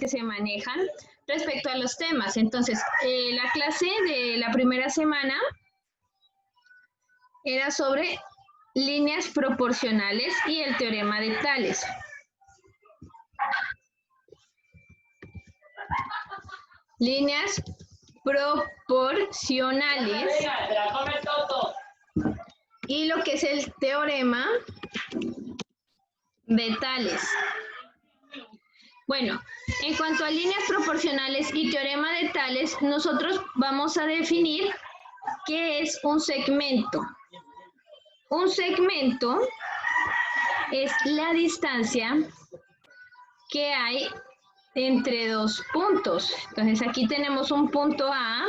que se manejan respecto a los temas. Entonces, la clase de la primera semana era sobre líneas proporcionales y el teorema de Tales. Líneas proporcionales y lo que es el teorema de Tales. Bueno, en cuanto a líneas proporcionales y teorema de Tales, nosotros vamos a definir qué es un segmento. Un segmento es la distancia que hay entre dos puntos. Entonces aquí tenemos un punto A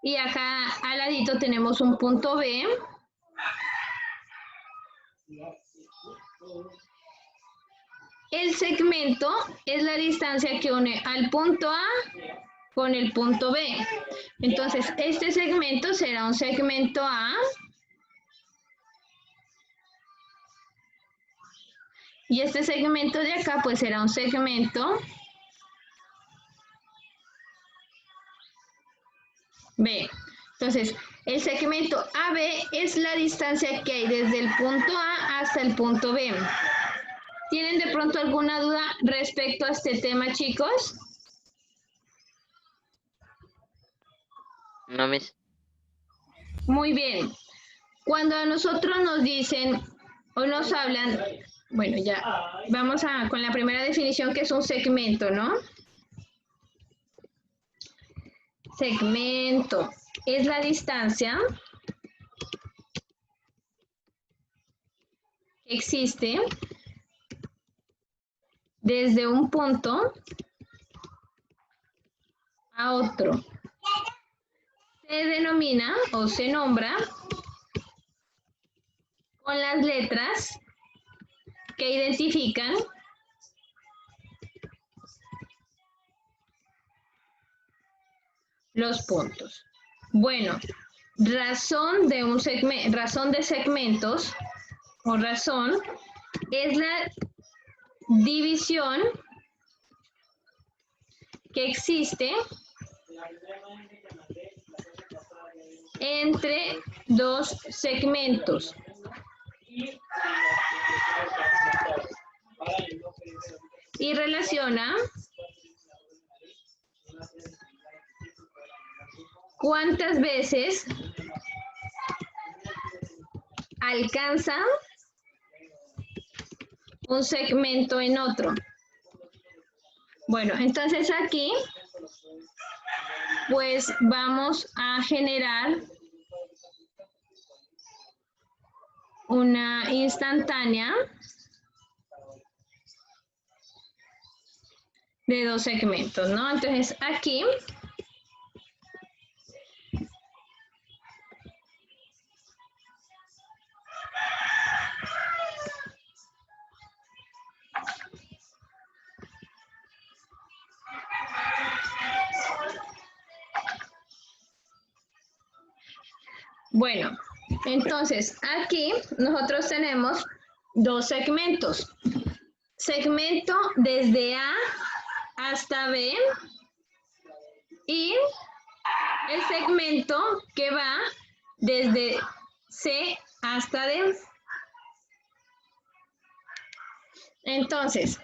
y acá al ladito tenemos un punto B. El segmento es la distancia que une al punto A con el punto B. Entonces, este segmento será un segmento A y este segmento de acá pues será un segmento B. Entonces, el segmento AB es la distancia que hay desde el punto A hasta el punto B. ¿Tienen de pronto alguna duda respecto a este tema, chicos? No, Miss. Muy bien. Cuando a nosotros nos dicen o nos hablan, bueno, ya vamos con la primera definición que es un segmento, ¿no? Segmento es la distancia que existe desde un punto a otro. Se denomina o se nombra con las letras que identifican los puntos. Bueno, razón de segmentos o razón es la división que existe entre dos segmentos. Y relaciona cuántas veces alcanza un segmento en otro. Bueno, entonces aquí pues vamos a generar una instantánea de dos segmentos, ¿no? Entonces aquí bueno, entonces aquí nosotros tenemos dos segmentos. Segmento desde A hasta B y el segmento que va desde C hasta D. Entonces,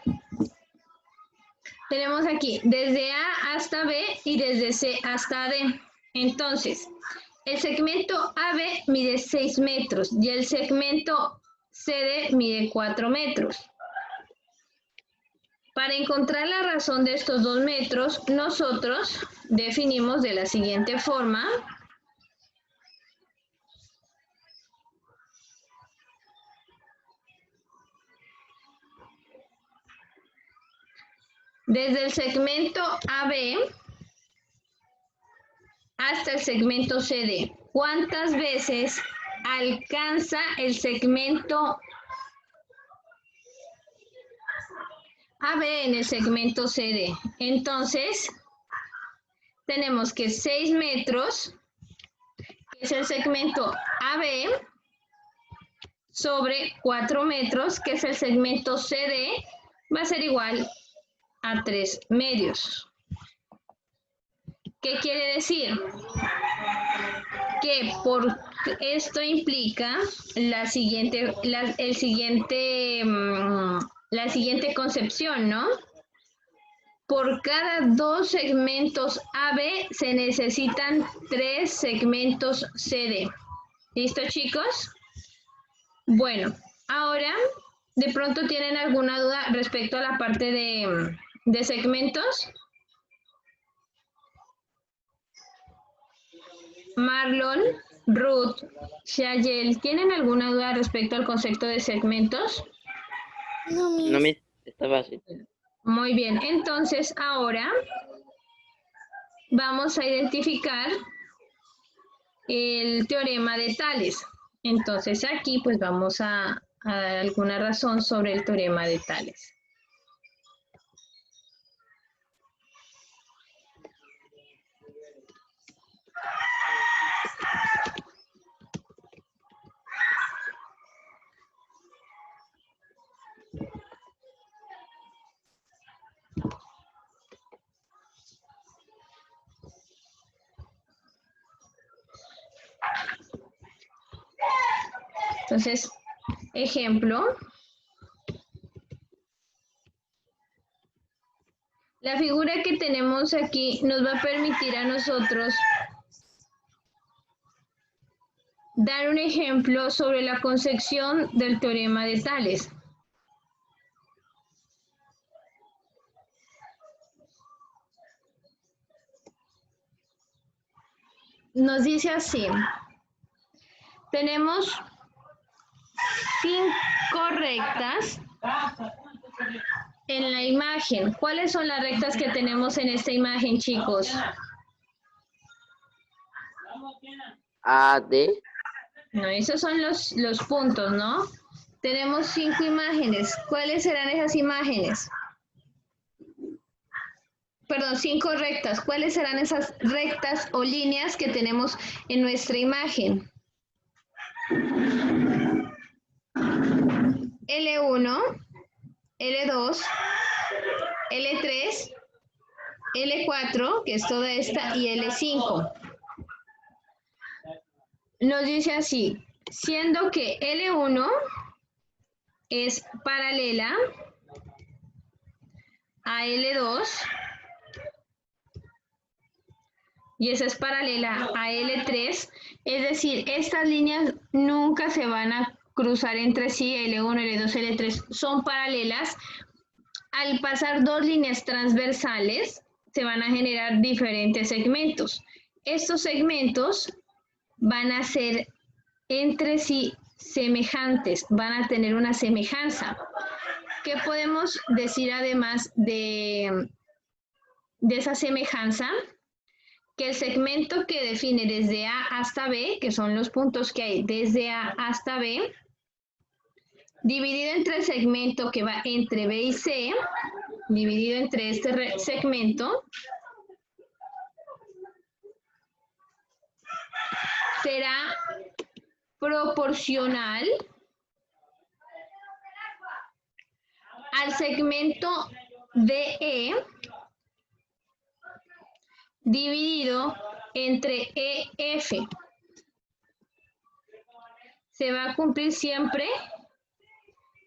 tenemos aquí desde A hasta B y desde C hasta D. Entonces, el segmento AB mide 6 metros y el segmento CD mide 4 metros. Para encontrar la razón de estos 2 metros, nosotros definimos de la siguiente forma. Desde el segmento AB hasta el segmento CD. ¿Cuántas veces alcanza el segmento AB en el segmento CD? Entonces, tenemos que 6 metros, que es el segmento AB, sobre 4 metros, que es el segmento CD, va a ser igual a 3 medios. ¿Qué quiere decir? Que por esto implica la siguiente concepción, ¿no? Por cada 2 segmentos AB se necesitan 3 segmentos CD. ¿Listo, chicos? Bueno, ahora de pronto tienen alguna duda respecto a la parte de segmentos. Marlon, Ruth, Shayel, ¿tienen alguna duda respecto al concepto de segmentos? No, Miss, está fácil. Muy bien, entonces ahora vamos a identificar el teorema de Tales. Entonces aquí pues vamos a dar alguna razón sobre el teorema de Tales. Entonces, ejemplo. La figura que tenemos aquí nos va a permitir a nosotros dar un ejemplo sobre la concepción del teorema de Tales. Nos dice así, tenemos 5 rectas en la imagen. ¿Cuáles son las rectas que tenemos en esta imagen, chicos? A, D. No, esos son los puntos, ¿no? Tenemos 5 imágenes. ¿Cuáles serán esas imágenes? Perdón, 5 rectas. ¿Cuáles serán esas rectas o líneas que tenemos en nuestra imagen? L1, L2, L3, L4, que es toda esta, y L5. Nos dice así, siendo que L1 es paralela a L2 y esa es paralela a L3, es decir, estas líneas nunca se van a cruzar entre sí, L1, L2, L3 son paralelas. Al pasar 2 líneas transversales, se van a generar diferentes segmentos. Estos segmentos van a ser entre sí semejantes, van a tener una semejanza. ¿Qué podemos decir además de esa semejanza? Que el segmento que define desde A hasta B, que son los puntos que hay desde A hasta B, dividido entre el segmento que va entre B y C, dividido entre este segmento, será proporcional al segmento DE dividido entre EF. Se va a cumplir siempre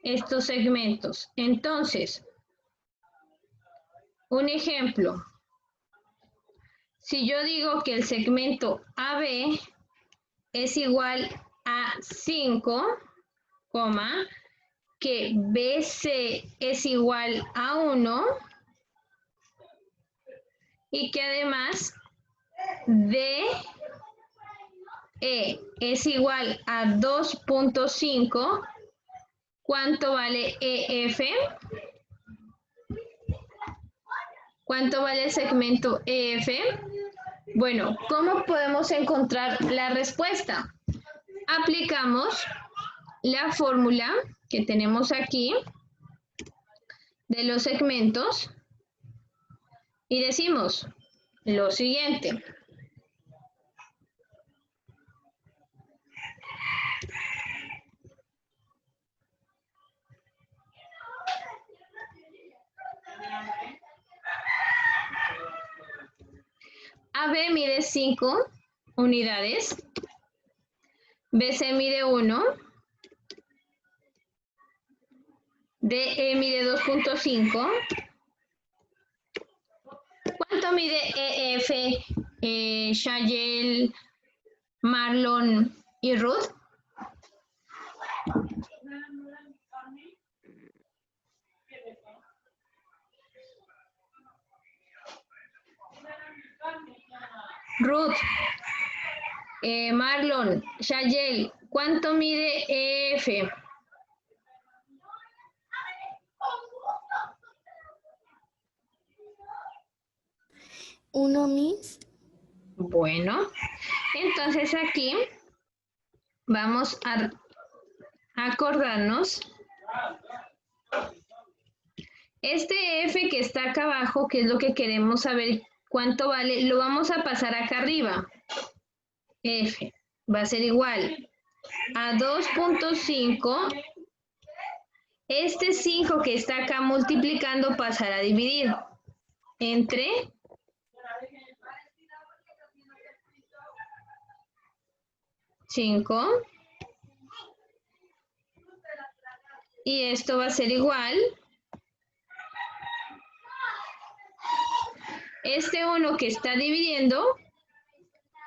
estos segmentos. Entonces, un ejemplo. Si yo digo que el segmento AB es igual a 5, que BC es igual a 1 y que además DE es igual a 2.5, ¿cuánto vale EF? ¿Cuánto vale el segmento EF? Bueno, ¿cómo podemos encontrar la respuesta? Aplicamos la fórmula que tenemos aquí de los segmentos y decimos lo siguiente. AB mide 5 unidades. BC mide 1. DE mide 2.5. ¿Cuánto mide EF, Shayel, Marlon y Ruth? Ruth, Marlon, Shayel, ¿cuánto mide EF? ¿1, Miss? Bueno, entonces aquí vamos a acordarnos. Este F que está acá abajo, que es lo que queremos saber cuánto vale, lo vamos a pasar acá arriba. F va a ser igual a 2.5. Este 5 que está acá multiplicando pasará a dividir entre 5. Y esto va a ser igual. Este 1 que está dividiendo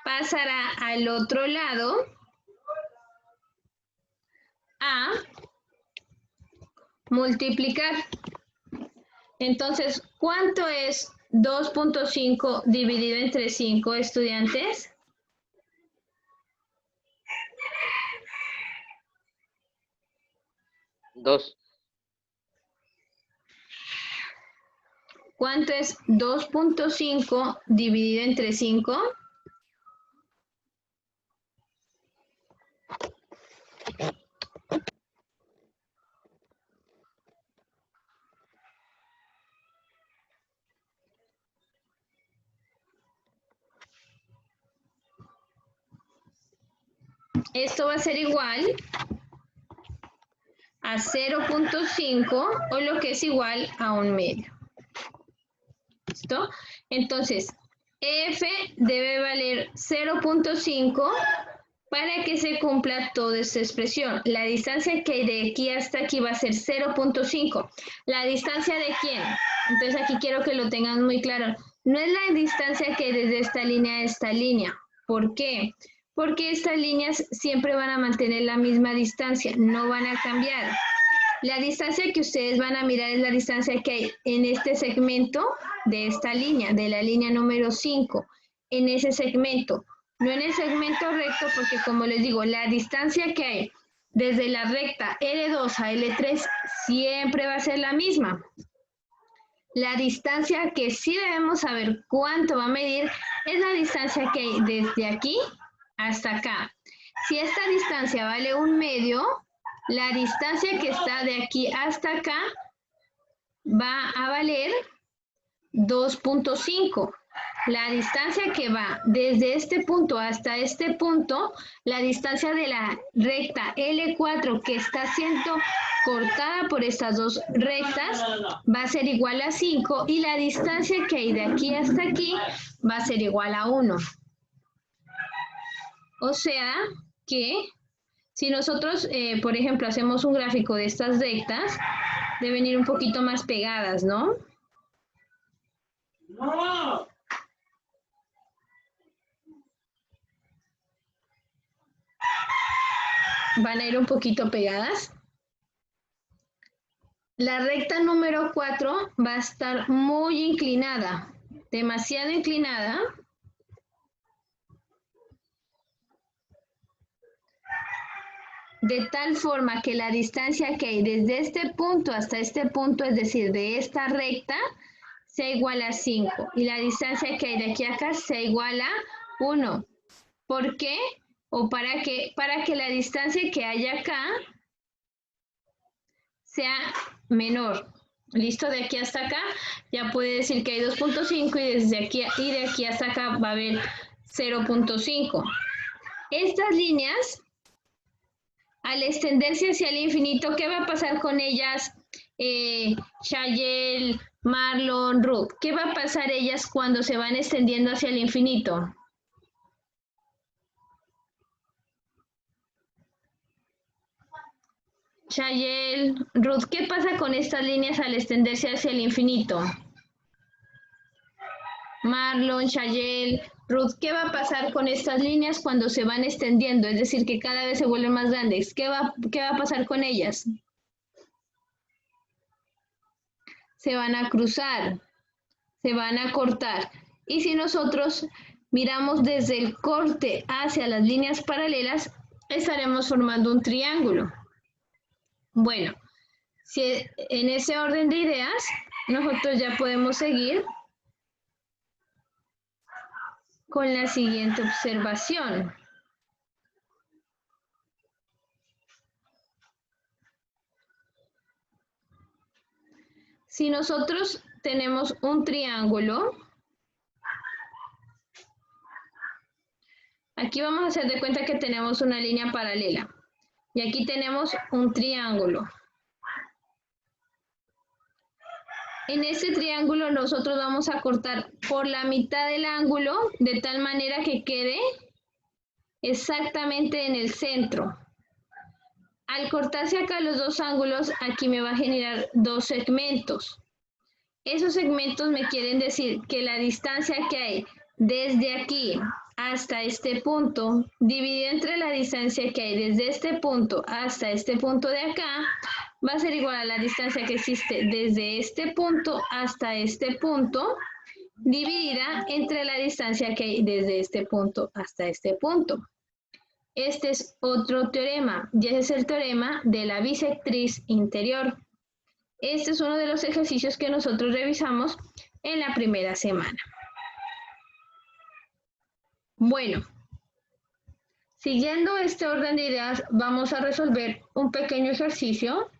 pasará al otro lado a multiplicar. Entonces, ¿cuánto es 2.5 dividido entre 5, estudiantes? Dos. ¿Cuánto es 2.5 dividido entre 5? Esto va a ser igual a 0.5 o lo que es igual a 1/2. ¿Listo? Entonces, F debe valer 0.5 para que se cumpla toda esta expresión. La distancia que hay de aquí hasta aquí va a ser 0.5. ¿La distancia de quién? Entonces aquí quiero que lo tengan muy claro. No es la distancia que hay desde esta línea a esta línea. ¿Por qué? Porque estas líneas siempre van a mantener la misma distancia, no van a cambiar. La distancia que ustedes van a mirar es la distancia que hay en este segmento de esta línea, de la línea número 5, en ese segmento. No en el segmento recto, porque como les digo, la distancia que hay desde la recta L2 a L3 siempre va a ser la misma. La distancia que sí debemos saber cuánto va a medir es la distancia que hay desde aquí hasta acá. Si esta distancia vale 1/2, la distancia que está de aquí hasta acá va a valer 2.5. La distancia que va desde este punto hasta este punto, la distancia de la recta L4 que está siendo cortada por estas dos rectas va a ser igual a 5 y la distancia que hay de aquí hasta aquí va a ser igual a 1. O sea que si nosotros, por ejemplo, hacemos un gráfico de estas rectas, deben ir un poquito más pegadas, ¿no? ¡No! Van a ir un poquito pegadas. La recta número 4 va a estar muy inclinada, demasiado inclinada. De tal forma que la distancia que hay desde este punto hasta este punto, es decir, de esta recta, sea igual a 5. Y la distancia que hay de aquí a acá sea igual a 1. ¿Por qué? ¿O para qué? Para que la distancia que hay acá sea menor. ¿Listo? De aquí hasta acá ya puede decir que hay 2.5 y desde aquí y de aquí hasta acá va a haber 0.5. Estas líneas, al extenderse hacia el infinito, ¿qué va a pasar con ellas? Shayel, Marlon, Ruth, ¿qué va a pasar ellas cuando se van extendiendo hacia el infinito? Chayel, Ruth, ¿qué pasa con estas líneas al extenderse hacia el infinito? Marlon, Chayel, Ruth, ¿qué va a pasar con estas líneas cuando se van extendiendo? Es decir, que cada vez se vuelven más grandes. ¿Qué va a pasar con ellas? Se van a cruzar, se van a cortar. Y si nosotros miramos desde el corte hacia las líneas paralelas, estaremos formando un triángulo. Bueno, si en ese orden de ideas, nosotros ya podemos seguir con la siguiente observación. Si nosotros tenemos un triángulo, aquí vamos a hacer de cuenta que tenemos una línea paralela. Y aquí tenemos un triángulo. En este triángulo nosotros vamos a cortar por la mitad del ángulo de tal manera que quede exactamente en el centro. Al cortarse acá los dos ángulos, aquí me va a generar dos segmentos. Esos segmentos me quieren decir que la distancia que hay desde aquí hasta este punto, dividida entre la distancia que hay desde este punto hasta este punto de acá, va a ser igual a la distancia que existe desde este punto hasta este punto, dividida entre la distancia que hay desde este punto hasta este punto. Este es otro teorema, y ese es el teorema de la bisectriz interior. Este es uno de los ejercicios que nosotros revisamos en la primera semana. Bueno, siguiendo este orden de ideas, vamos a resolver un pequeño ejercicio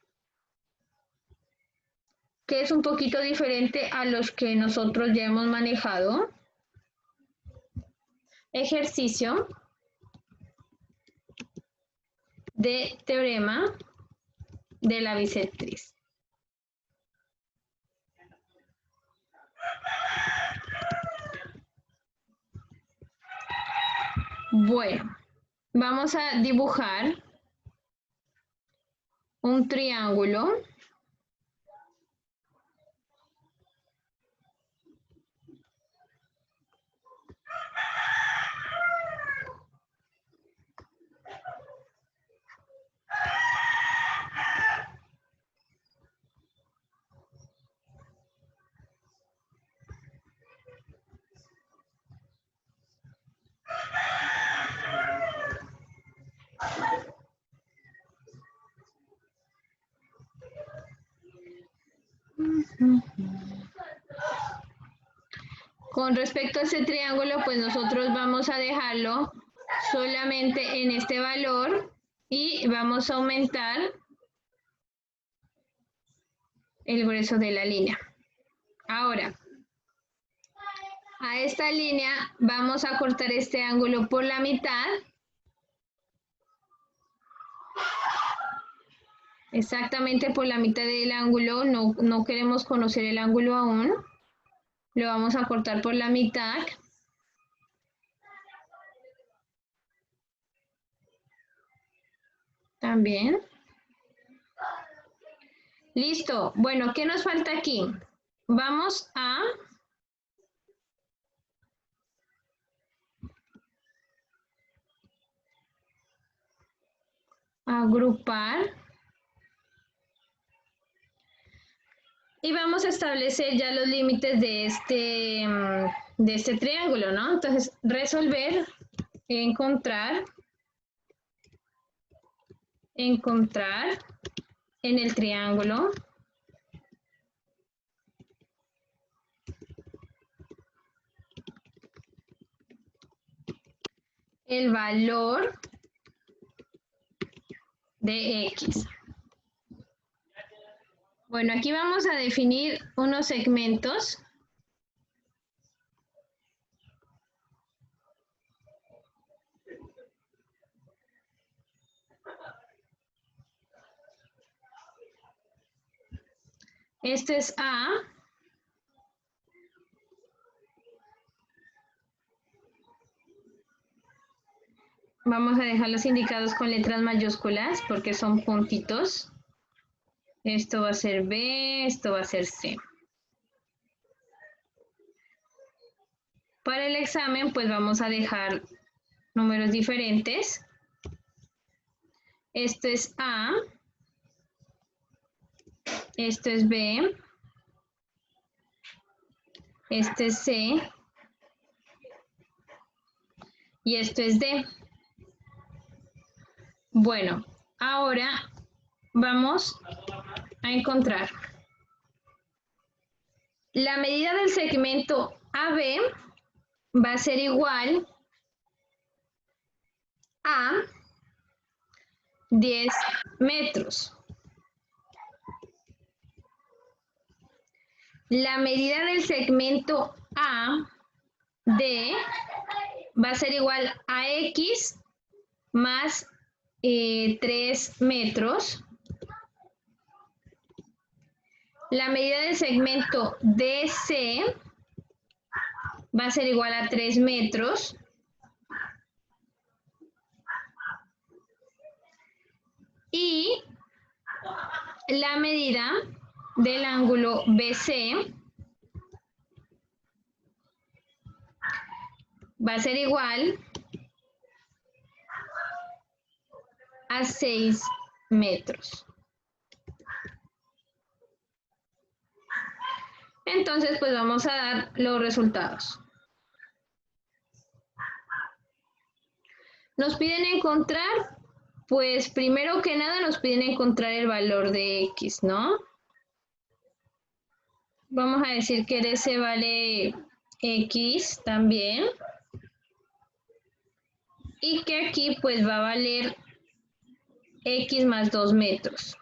que es un poquito diferente a los que nosotros ya hemos manejado. Ejercicio de teorema de la bisectriz. Bueno, vamos a dibujar un triángulo. Con respecto a ese triángulo, pues nosotros vamos a dejarlo solamente en este valor y vamos a aumentar el grueso de la línea. Ahora, a esta línea vamos a cortar este ángulo por la mitad. Exactamente por la mitad del ángulo, no queremos conocer el ángulo aún. Lo vamos a cortar por la mitad. También. Listo. Bueno, ¿qué nos falta aquí? Vamos a agrupar. Y vamos a establecer ya los límites de este triángulo, ¿no? Entonces, resolver, encontrar en el triángulo el valor de X. Bueno, aquí vamos a definir unos segmentos. Este es A Vamos a dejarlos indicados con letras mayúsculas porque son puntitos. Esto va a ser B, esto va a ser C. Para el examen, pues vamos a dejar números diferentes. Esto es A, esto es B, este es C y esto es D. Bueno, ahora vamos a encontrar la medida del segmento AB va a ser igual a 10 metros. La medida del segmento AD va a ser igual a X más 3 metros. La medida del segmento DC va a ser igual a 3 metros. Y la medida del ángulo BC va a ser igual a 6 metros. Entonces, pues vamos a dar los resultados. Nos piden encontrar, pues primero que nada nos piden encontrar el valor de X, ¿no? Vamos a decir que ese vale X también. Y que aquí pues va a valer X más 2 metros.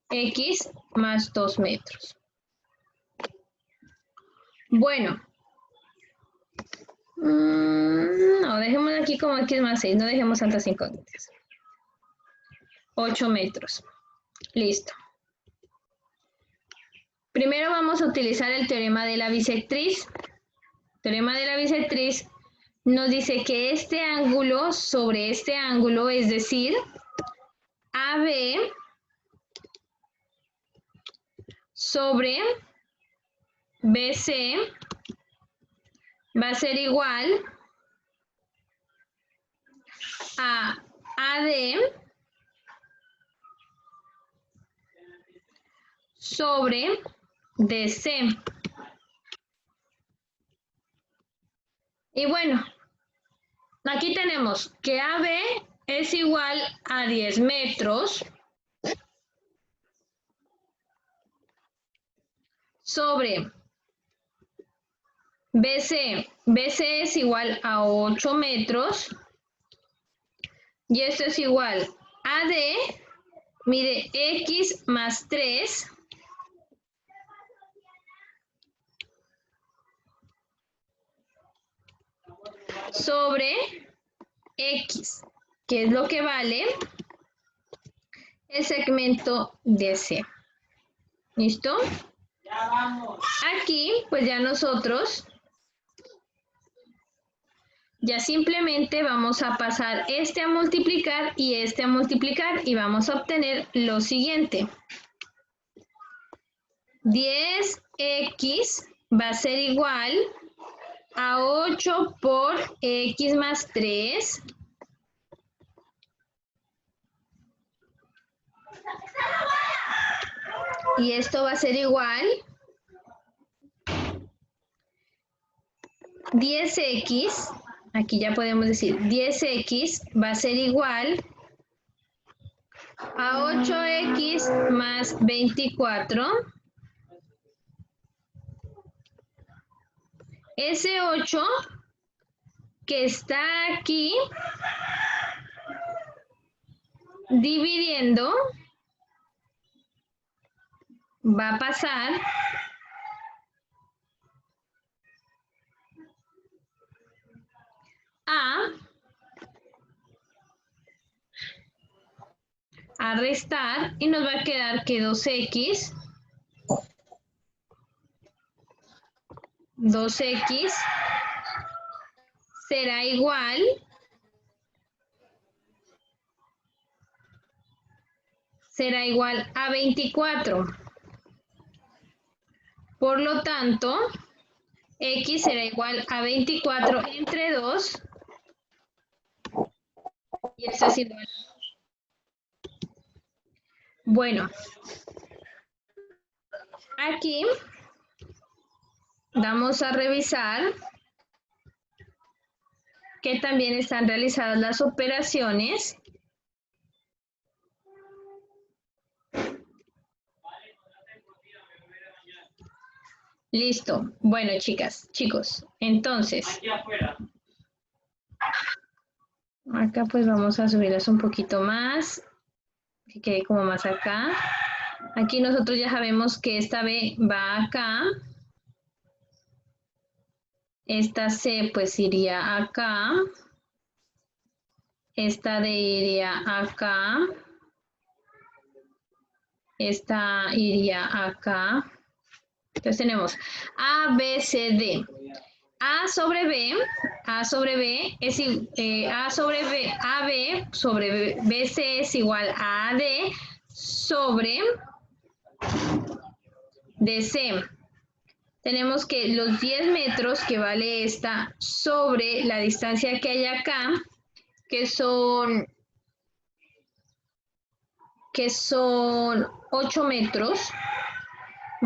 X más 2 metros. Bueno. No, dejemos aquí como X más 6. No dejemos tantas incógnitas. 8 metros. Listo. Primero vamos a utilizar el teorema de la bisectriz. El teorema de la bisectriz nos dice que este ángulo sobre este ángulo, es decir, AB sobre BC va a ser igual a AD sobre DC. Y bueno, aquí tenemos que AB es igual a 10 metros sobre BC. BC es igual a 8 metros. Y esto es igual a AD, mide X más 3. Sobre X, que es lo que vale el segmento DC. ¿Listo? Aquí, pues ya nosotros ya simplemente vamos a pasar este a multiplicar y este a multiplicar y vamos a obtener lo siguiente. 10X va a ser igual a 8 por X más 3. Y esto va a ser igual 10X, aquí ya podemos decir 10X va a ser igual a 8X más 24. Ese 8 que está aquí dividiendo va a pasar a restar y nos va a quedar que 2X será igual será igual a 24. Por lo tanto, X será igual a 24 entre 2. Y esto es igual. Bueno, aquí vamos a revisar que también están realizadas las operaciones. Listo. Bueno, chicos, entonces, acá pues vamos a subirlas un poquito más, que quede como más acá. Aquí nosotros ya sabemos que esta B va acá. Esta C pues iría acá. Esta D iría acá. Esta iría acá. Entonces tenemos A, B, C, D. A sobre B es A sobre B, AB sobre BC es igual a AD sobre DC. Tenemos que los 10 metros que vale esta sobre la distancia que hay acá, que son 8 metros,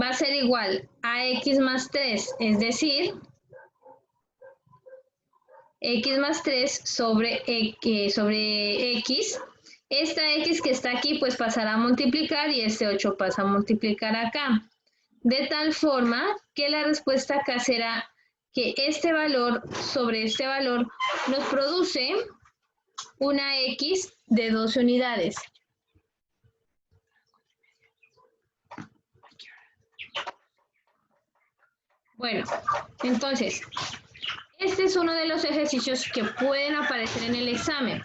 va a ser igual a X más 3, es decir, X más 3 sobre X. Esta X que está aquí pues pasará a multiplicar y este 8 pasa a multiplicar acá. De tal forma que la respuesta acá será que este valor sobre este valor nos produce una X de 12 unidades. Bueno, entonces, este es uno de los ejercicios que pueden aparecer en el examen.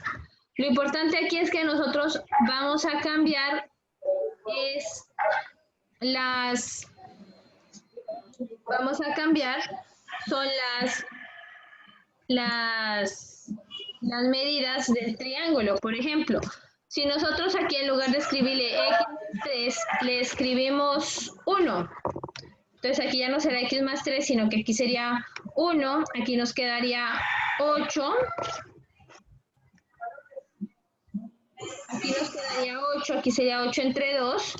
Lo importante aquí es que nosotros vamos a cambiar son las medidas del triángulo. Por ejemplo, si nosotros aquí en lugar de escribirle X+3, le escribimos 1. Entonces aquí ya no será X más 3, sino que aquí sería 1. Aquí nos quedaría 8. Aquí nos quedaría 8. Aquí sería 8 entre 2.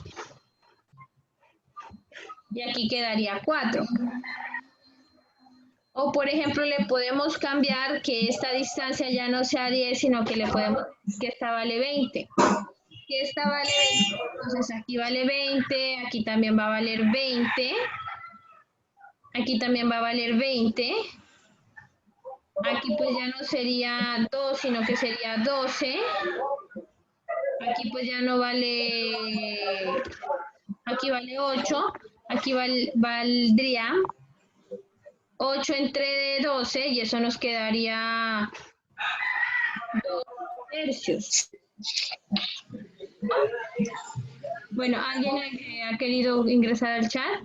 Y aquí quedaría 4. O por ejemplo le podemos cambiar que esta distancia ya no sea 10, sino que le podemos decir que esta vale 20. Que esta vale 20, entonces aquí vale 20, aquí también va a valer 20. Aquí también va a valer 20. Aquí pues ya no sería 2, sino que sería 12. Aquí pues ya no vale, aquí vale 8. Aquí valdría 8 entre 12 y eso nos quedaría 2 tercios. Bueno, ¿alguien ha querido ingresar al chat?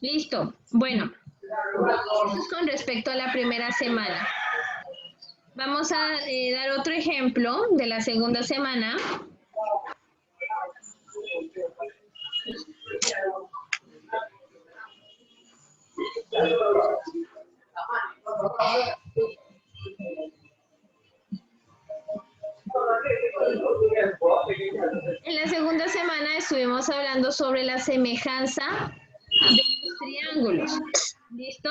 Listo. Bueno, eso es con respecto a la primera semana. Vamos a dar otro ejemplo de la segunda semana. En la segunda semana estuvimos hablando sobre la semejanza de los triángulos. ¿Listo?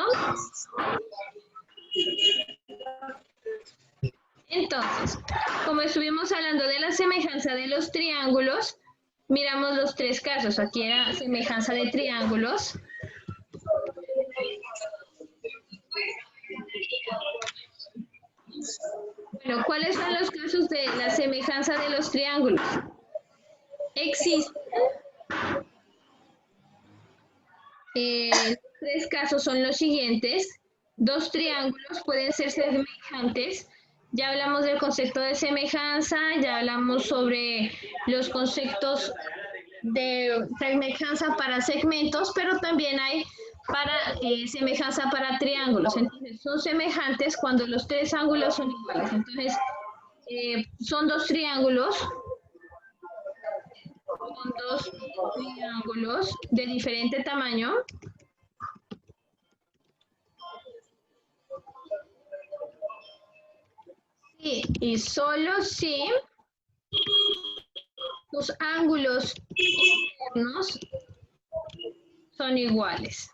Entonces, como estuvimos hablando de la semejanza de los triángulos, miramos los tres casos. Aquí era semejanza de triángulos. Bueno, ¿cuáles son los casos de la semejanza de los triángulos? Existen tres casos son los siguientes. Dos triángulos pueden ser semejantes. Ya hablamos del concepto de semejanza, ya hablamos sobre los conceptos de semejanza para segmentos, pero también hay para semejanza para triángulos. Entonces, son semejantes cuando los tres ángulos son iguales. Entonces, son dos triángulos de diferente tamaño. Sí, y solo si los ángulos internos son iguales.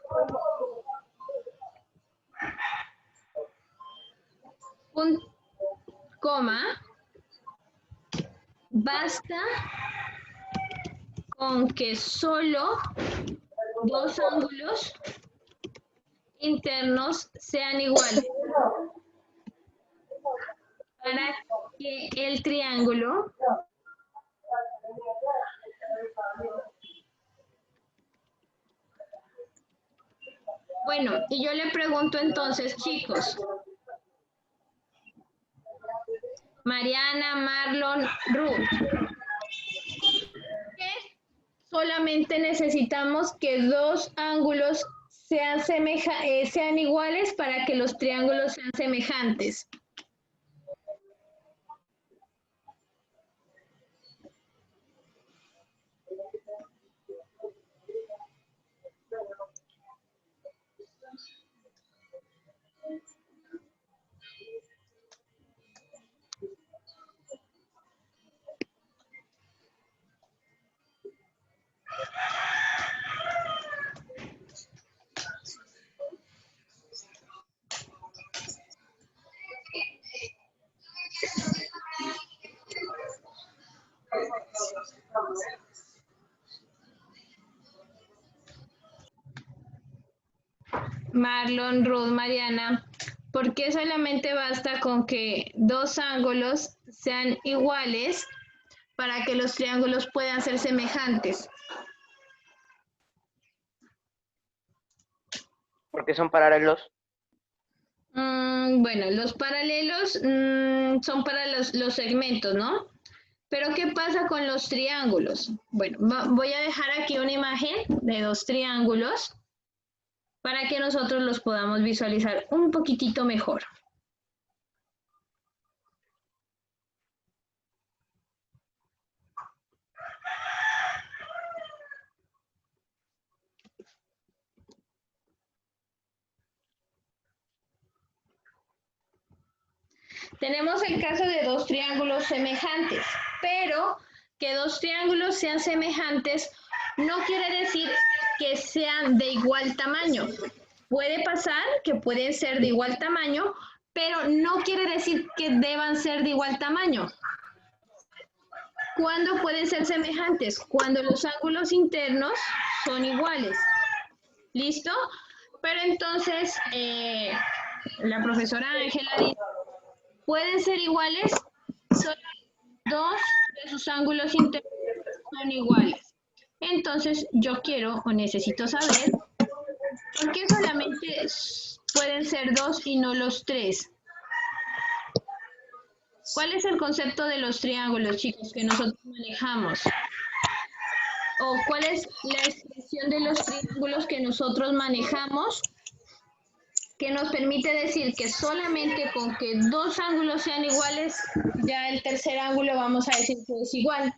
Un coma, basta con que solo dos ángulos internos sean iguales para que el triángulo bueno, y yo le pregunto entonces, chicos, Mariana, Marlon, Ruth, ¿qué solamente necesitamos que dos ángulos sean iguales para que los triángulos sean semejantes? Marlon, Ruth, Mariana, ¿por qué solamente basta con que dos ángulos sean iguales para que los triángulos puedan ser semejantes? Porque son paralelos. Bueno, los paralelos son para los segmentos, ¿no? Pero ¿qué pasa con los triángulos? Bueno, voy a dejar aquí una imagen de dos triángulos para que nosotros los podamos visualizar un poquitito mejor. Tenemos el caso de dos triángulos semejantes, pero que dos triángulos sean semejantes no quiere decir que sean de igual tamaño. Puede pasar que pueden ser de igual tamaño, pero no quiere decir que deban ser de igual tamaño. ¿Cuándo pueden ser semejantes? Cuando los ángulos internos son iguales. ¿Listo? Pero entonces, la profesora Ángela dice, pueden ser iguales, solo dos de sus ángulos internos son iguales. Entonces, yo quiero o necesito saber por qué solamente pueden ser dos y no los tres. ¿Cuál es el concepto de los triángulos, chicos, que nosotros manejamos? ¿O cuál es la expresión de los triángulos que nosotros manejamos que nos permite decir que solamente con que dos ángulos sean iguales, ya el tercer ángulo vamos a decir que es igual?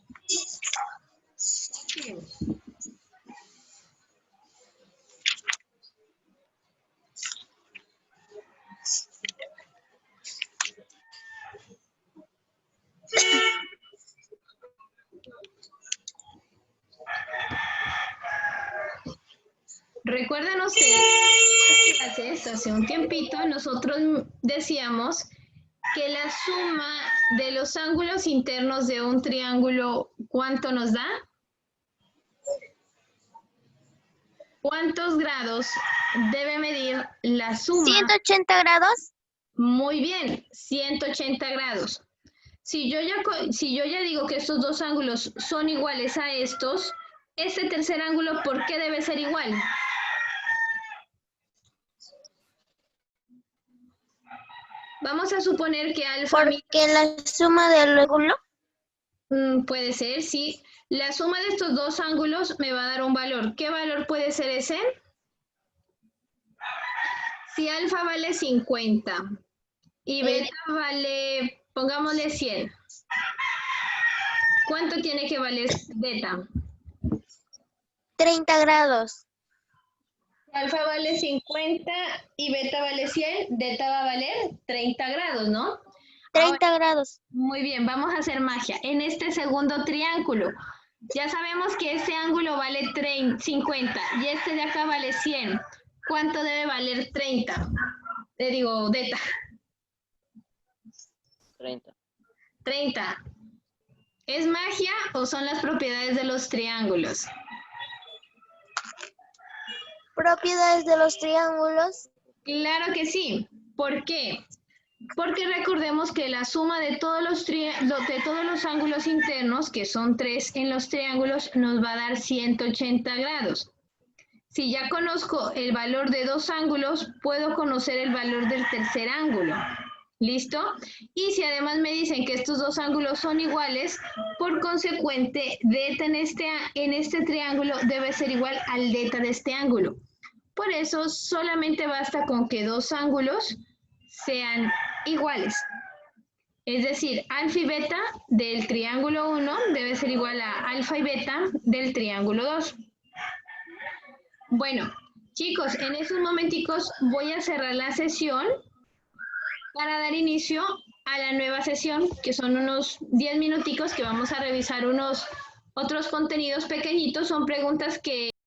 Recuerden ustedes, hace un tiempito, nosotros decíamos que la suma de los ángulos internos de un triángulo, ¿cuánto nos da? ¿Cuántos grados debe medir la suma? 180 grados. Muy bien, 180 grados. Si yo ya digo que estos dos ángulos son iguales a estos, este tercer ángulo, ¿por qué debe ser igual? Vamos a suponer que alfa... Porque la suma del ángulo. Puede ser, sí. La suma de estos dos ángulos me va a dar un valor. ¿Qué valor puede ser ese? Si alfa vale 50 y beta vale, pongámosle 100, ¿cuánto tiene que valer beta? 30 grados. Si alfa vale 50 y beta vale 100, beta va a valer 30 grados, ¿no? 30 grados. Muy bien, vamos a hacer magia. En este segundo triángulo, ya sabemos que este ángulo vale 50 y este de acá vale 100. ¿Cuánto debe valer 30? Te digo, beta. 30. 30. ¿Es magia o son las propiedades de los triángulos? Propiedades de los triángulos. Claro que sí. ¿Por qué? Porque recordemos que la suma de todos los ángulos internos, que son 3 en los triángulos, nos va a dar 180 grados. Si ya conozco el valor de 2 ángulos, puedo conocer el valor del tercer ángulo. ¿Listo? Y si además me dicen que estos 2 ángulos son iguales, por consecuente, delta en este triángulo debe ser igual al delta de este ángulo. Por eso, solamente basta con que 2 ángulos sean iguales. Es decir, alfa y beta del triángulo 1 debe ser igual a alfa y beta del triángulo 2. Bueno, chicos, en estos momenticos voy a cerrar la sesión para dar inicio a la nueva sesión, que son unos 10 minuticos que vamos a revisar unos otros contenidos pequeñitos. Son preguntas que